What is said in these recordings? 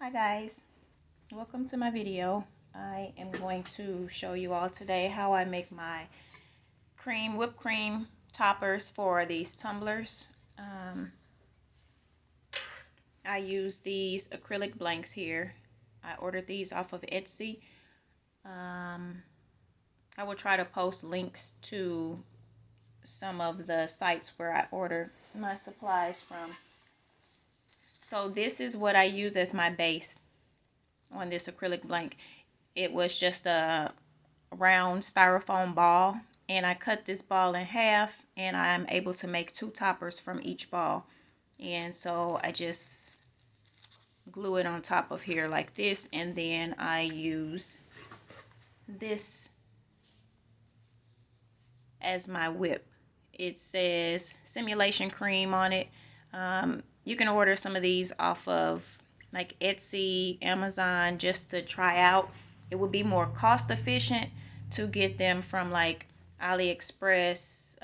Hi guys, welcome to my video. I am going to show you all today how I make my whipped cream toppers for these tumblers. I use these acrylic blanks here. I ordered these off of Etsy. I will try to post links to some of the sites where I order my supplies from. So this is what I use as my base on this acrylic blank. It was just a round styrofoam ball, and I cut this ball in half, and I'm able to make two toppers from each ball. And so I just glue it on top of here like this, and then I use this as my whip. It says simulation cream on it. You can order some of these off of like Etsy, Amazon, just to try out. It would be more cost efficient to get them from like AliExpress,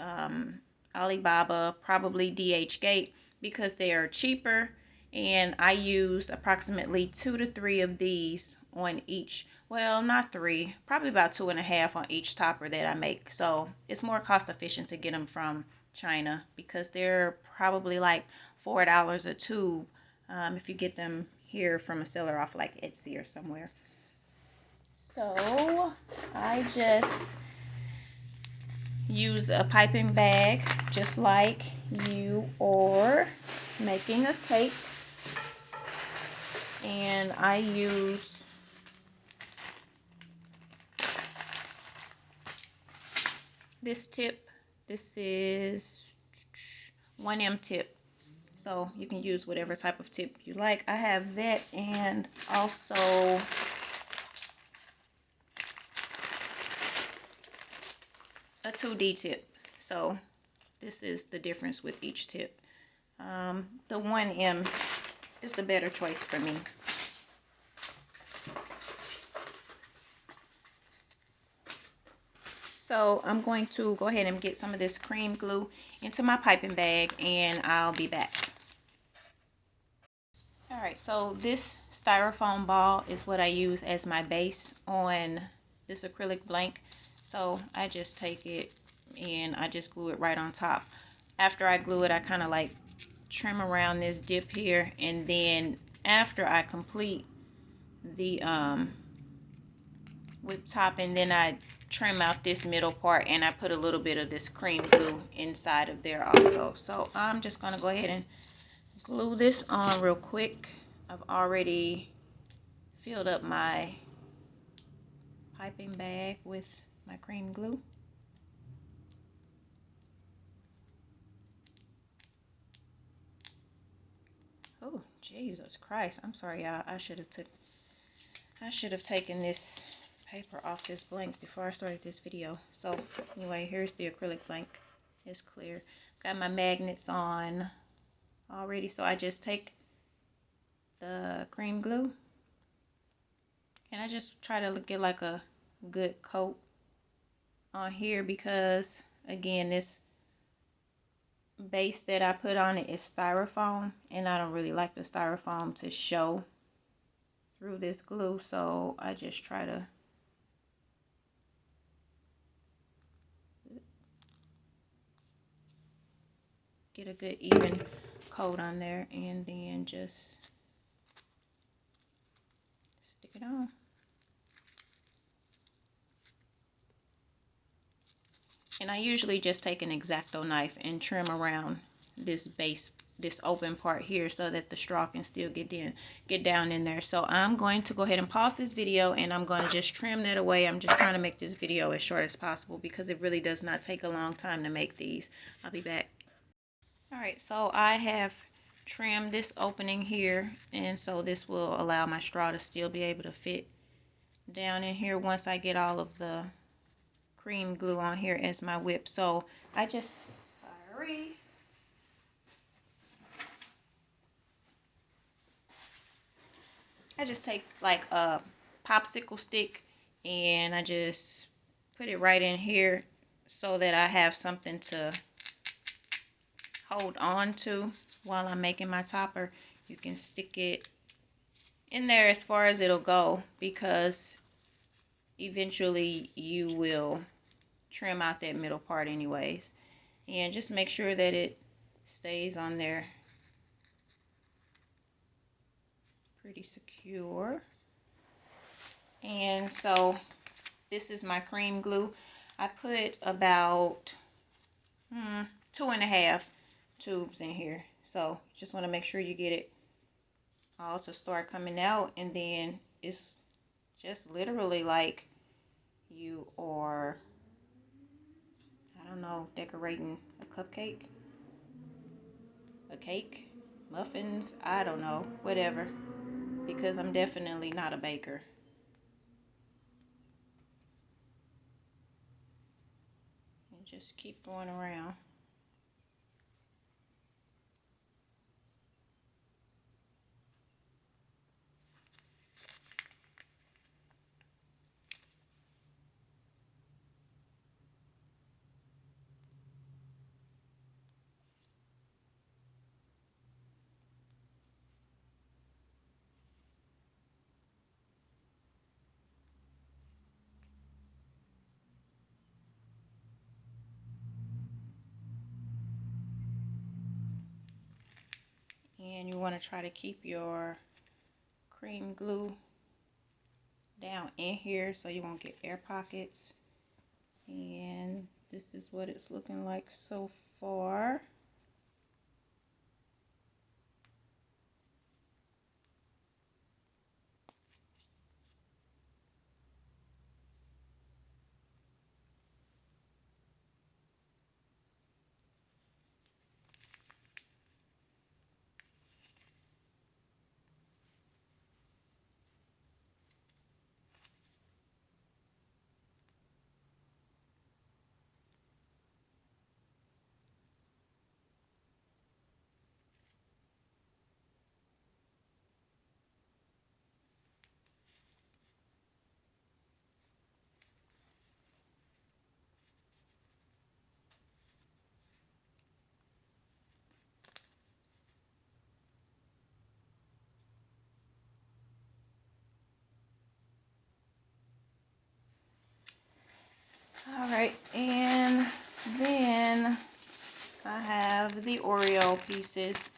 Alibaba, probably DHgate, because they are cheaper. And I use approximately 2 to 3 of these on each, well, not 3, probably about 2.5 on each topper that I make. So it's more cost efficient to get them from China because they're probably like $4 a tube if you get them here from a seller off like Etsy or somewhere. So I just use a piping bag just like you are making a cake, and I use this tip. This is 1M tip, so you can use whatever type of tip you like. I have that, and also a 2D tip. So this is the difference with each tip. The 1M is the better choice for me. So I'm going to go ahead and get some of this cream glue into my piping bag, and I'll be back. Alright, so this styrofoam ball is what I use as my base on this acrylic blank. So I just take it and I just glue it right on top. After I glue it, I kind of like trim around this dip here, and then after I complete the whip top, and then I trim out this middle part, and I put a little bit of this cream glue inside of there also. So I'm just going to go ahead and glue this on real quick. I've already filled up my piping bag with my cream glue. Oh, Jesus Christ. I'm sorry, y'all. I should have taken this paper off this blank before I started this video. So anyway, here's the acrylic blank. It's clear. Got my magnets on already, so I just take the cream glue and I just try to get like a good coat on here, because again, this base that I put on it is styrofoam, and I don't really like the styrofoam to show through this glue, so I just try to get a good even coat on there, and then just stick it on. And I usually just take an X-Acto knife and trim around this base, this open part here, so that the straw can still get down in there. So I'm going to go ahead and pause this video, and I'm going to just trim that away. I'm just trying to make this video as short as possible because it really does not take a long time to make these. I'll be back. Alright, so I have trimmed this opening here, and so this will allow my straw to still be able to fit down in here once I get all of the cream glue on here as my whip. So I just, take like a popsicle stick, and I just put it right in here so that I have something to hold on to while I'm making my topper. You can stick it in there as far as it'll go, because eventually you will trim out that middle part anyways. And just make sure that it stays on there pretty secure. And so this is my cream glue. I put about 2.5 tubes in here. So just want to make sure you get it all to start coming out, and then it's just literally like you are, I don't know, decorating a cupcake, a cake, muffins, I don't know, whatever, because I'm definitely not a baker. And just keep going around. And you want to try to keep your cream glue down in here so you won't get air pockets. And this is what it's looking like so far. Alright, and then I have the Oreo pieces.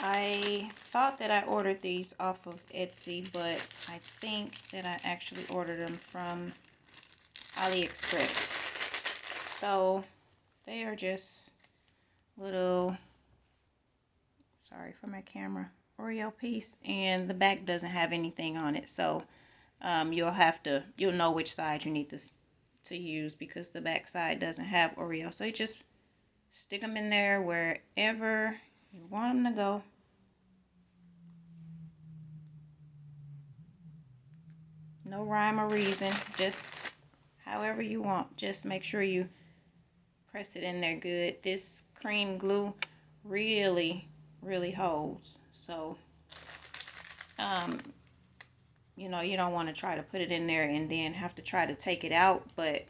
I thought that I ordered these off of Etsy, but I think that I actually ordered them from AliExpress. So they are just little, sorry for my camera, Oreo piece, and the back doesn't have anything on it. So you'll know which side you need to use, because the back side doesn't have Oreo. So you just stick them in there wherever you want them to go. No rhyme or reason, just however you want. Just make sure you press it in there good. This cream glue really, really holds. So, you don't want to try to put it in there and then have to try to take it out. But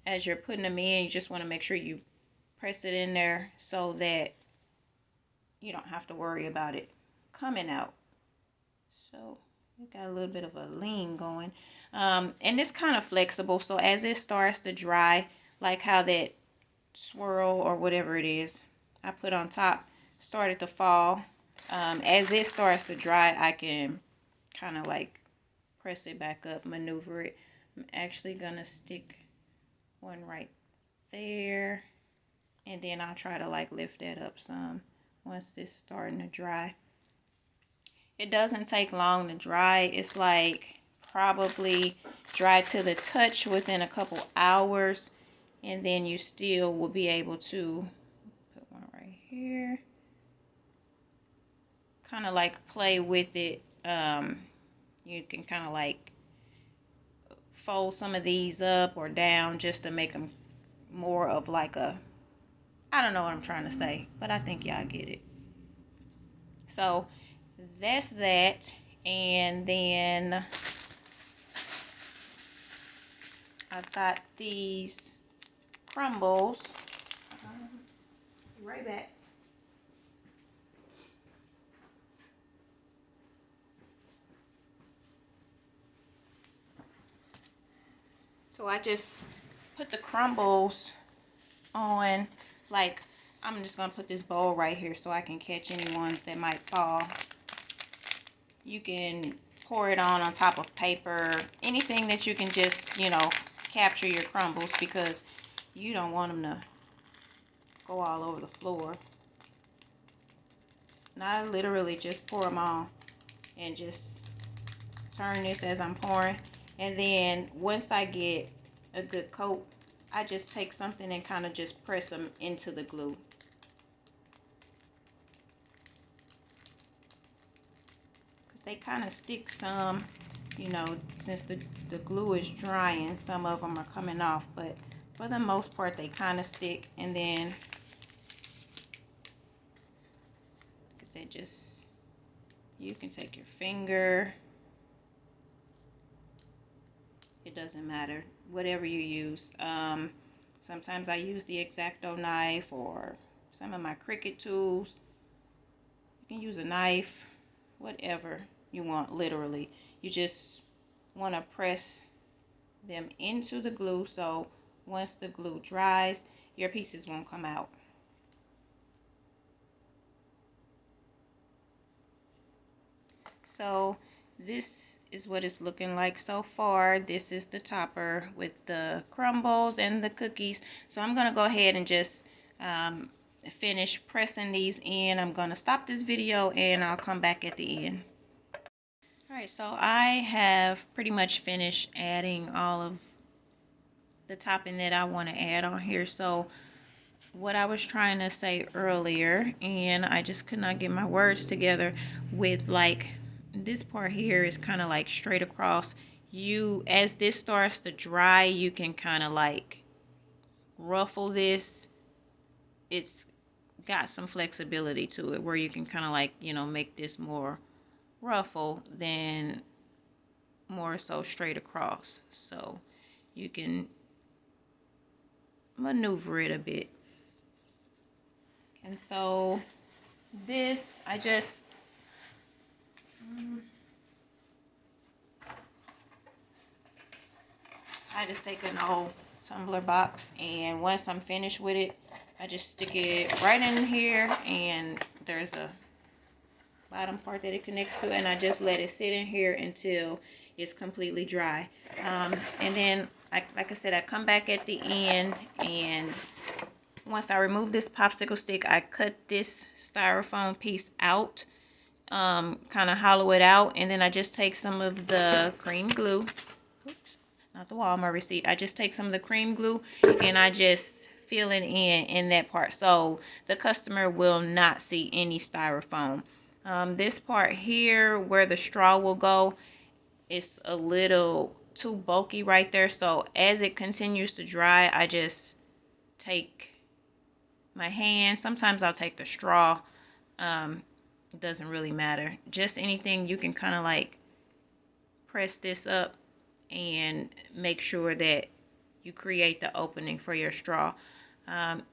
as you're putting them in, you just want to make sure you press it in there so that you don't have to worry about it coming out. So it got a little bit of a lean going. And it's kind of flexible. So as it starts to dry, like how that swirl or whatever it is I put on top started to fall, as it starts to dry, I can kind of like press it back up, maneuver it. I'm actually gonna stick one right there, and then I'll try to like lift that up some once it's starting to dry. It doesn't take long to dry. It's like probably dry to the touch within a couple hours, and then you still will be able to put one right here, kind of like play with it. You can kind of like fold some of these up or down just to make them more of like a, I don't know what I'm trying to say, but I think y'all get it. So that's that. And then I've got these crumbles. Be right back. So I just put the crumbles on, like, I'm just gonna put this bowl right here so I can catch any ones that might fall. You can pour it on top of paper, anything that you can just, you know, capture your crumbles, because you don't want them to go all over the floor. And I literally just pour them on and just turn this as I'm pouring. And then once I get a good coat, I just take something and kind of just press them into the glue. Because they kind of stick some, you know, since the glue is drying, some of them are coming off. But for the most part, they kind of stick. And then, like I said, just, you can take your finger. It doesn't matter, whatever you use. Sometimes I use the X-Acto knife or some of my Cricut tools. You can use a knife, whatever you want, literally. You just want to press them into the glue, so once the glue dries, your pieces won't come out. So this is what it's looking like so far. This is the topper with the crumbles and the cookies. So I'm going to go ahead and just finish pressing these in. I'm going to stop this video and I'll come back at the end. Alright, so I have pretty much finished adding all of the topping that I want to add on here. So what I was trying to say earlier, and I just could not get my words together with, like, this part here is kind of like straight across. You, as this starts to dry, you can kind of like ruffle this. It's got some flexibility to it where you can kind of like, you know, make this more ruffle than more so straight across. So you can maneuver it a bit. And so this, I just take an old tumbler box, and once I'm finished with it, I just stick it right in here, and there's a bottom part that it connects to, and I just let it sit in here until it's completely dry. And then, like I said, I come back at the end, and once I remove this popsicle stick, I cut this styrofoam piece out, kind of hollow it out, and then I just take some of the cream glue. Oops, not the Walmart receipt. I just take some of the cream glue and I just fill it in that part, so the customer will not see any styrofoam. This part here where the straw will go, it's a little too bulky right there, so as it continues to dry, I just take my hand. Sometimes I'll take the straw. It doesn't really matter. Just anything, you can kind of like press this up and make sure that you create the opening for your straw.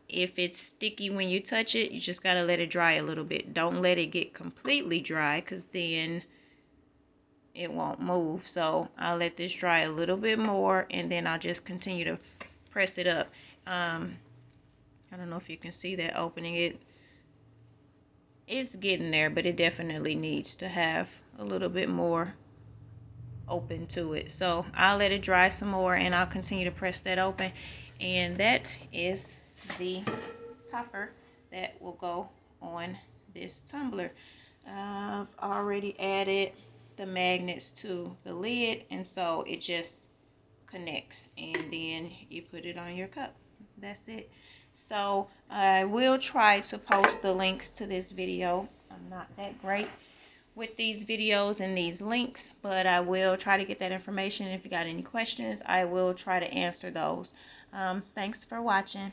If it's sticky when you touch it, you just got to let it dry a little bit. Don't let it get completely dry, because then it won't move. So I'll let this dry a little bit more, and then I'll just continue to press it up. I don't know if you can see that opening. It's getting there, but it definitely needs to have a little bit more open to it. So I'll let it dry some more, and I'll continue to press that open. And that is the topper that will go on this tumbler. I've already added the magnets to the lid, and so it just connects, and then you put it on your cup. That's it. So I will try to post the links to this video. I'm not that great with these videos and these links, but I will try to get that information. If you got any questions, I will try to answer those. Thanks for watching.